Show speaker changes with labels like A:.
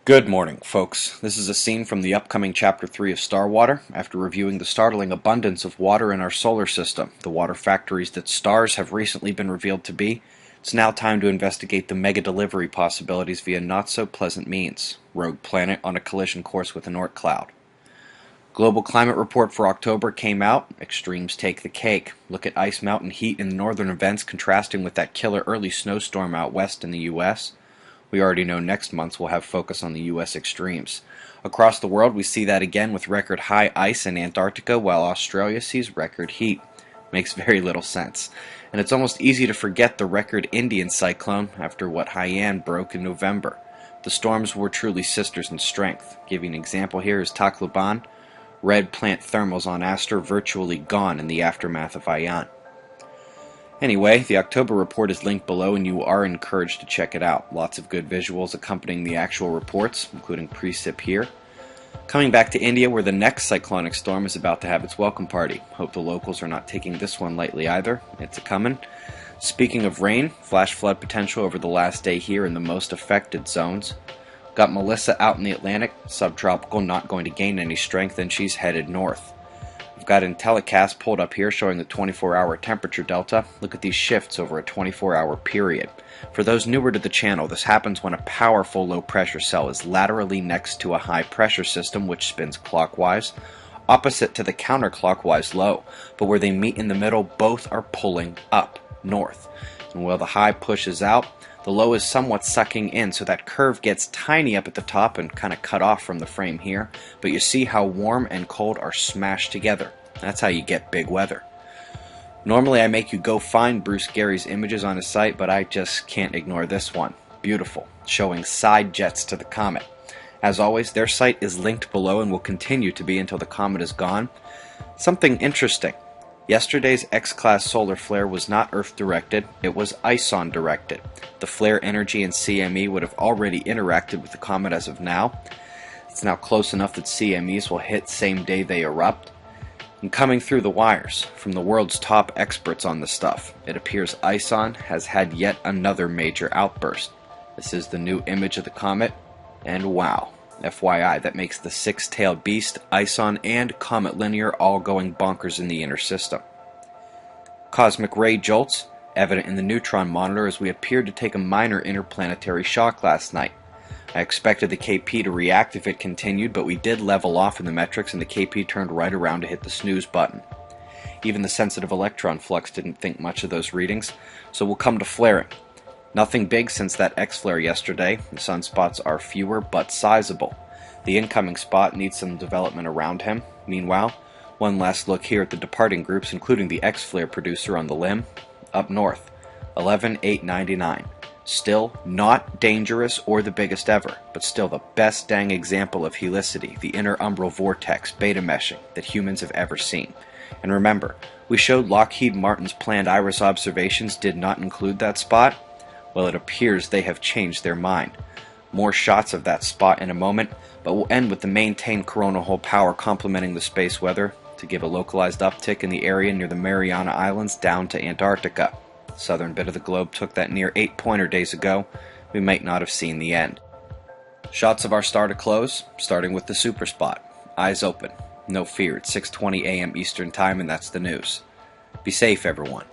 A: Good morning, folks. This is a scene from the upcoming Chapter 3 of Starwater. After reviewing the startling abundance of water in our solar system, the water factories that stars have recently been revealed to be, it's now time to investigate the mega delivery possibilities via not-so-pleasant means. Rogue planet on a collision course with an Oort cloud. Global climate report for October came out. Extremes take the cake. Look at ice melt and heat in the northern events contrasting with that killer early snowstorm out west in the U.S. We already know next month we'll have focus on the U.S. extremes. Across the world, we see that again with record high ice in Antarctica, while Australia sees record heat. Makes very little sense. And it's almost easy to forget the record Indian cyclone after what Haiyan broke in November. The storms were truly sisters in strength. Giving an example here is Tacloban. Red plant thermals on Aster virtually gone in the aftermath of Haiyan. Anyway, the October report is linked below and you are encouraged to check it out. Lots of good visuals accompanying the actual reports, including precip here. Coming back to India, where the next cyclonic storm is about to have its welcome party. Hope the locals are not taking this one lightly either. It's a-comin'. Speaking of rain, flash flood potential over the last day here in the most affected zones. Got Melissa out in the Atlantic, subtropical, not going to gain any strength, and she's headed north. I've got IntelliCast pulled up here showing the 24-hour temperature delta. Look at these shifts over a 24-hour period. For those newer to the channel, this happens when a powerful low-pressure cell is laterally next to a high-pressure system which spins clockwise, opposite to the counterclockwise low, but where they meet in the middle, both are pulling up, north. And while the high pushes out, the low is somewhat sucking in, so that curve gets tiny up at the top and kind of cut off from the frame here, but you see how warm and cold are smashed together. That's how you get big weather. Normally I make you go find Bruce Gary's images on his site, but I just can't ignore this one. Beautiful, showing side jets to the comet. As always, their site is linked below and will continue to be until the comet is gone. Something interesting. Yesterday's X-class solar flare was not Earth-directed, it was ISON-directed. The flare energy and CME would have already interacted with the comet as of now. It's now close enough that CMEs will hit same day they erupt. And coming through the wires, from the world's top experts on the stuff, it appears ISON has had yet another major outburst. This is the new image of the comet, and wow. FYI, that makes the six-tailed beast, ISON, and Comet Linear all going bonkers in the inner system. Cosmic ray jolts, evident in the neutron monitor as we appeared to take a minor interplanetary shock last night. I expected the KP to react if it continued, but we did level off in the metrics and the KP turned right around to hit the snooze button. Even the sensitive electron flux didn't think much of those readings, so we'll come to flaring. Nothing big since that X-flare yesterday. The sunspots are fewer but sizable. The incoming spot needs some development around him. Meanwhile, one last look here at the departing groups, including the X-flare producer on the limb. Up north, 11,899. Still not dangerous or the biggest ever, but still the best dang example of helicity, the inner umbral vortex, beta meshing, that humans have ever seen. And remember, we showed Lockheed Martin's planned IRIS observations did not include that spot. Well, it appears they have changed their mind. More shots of that spot in a moment, but we'll end with the maintained coronal hole power complementing the space weather to give a localized uptick in the area near the Mariana Islands down to Antarctica. The southern bit of the globe took that near 8-pointer days ago. We might not have seen the end. Shots of our star to close, starting with the super spot. Eyes open. No fear, it's 6:20 a.m. Eastern Time and that's the news. Be safe, everyone.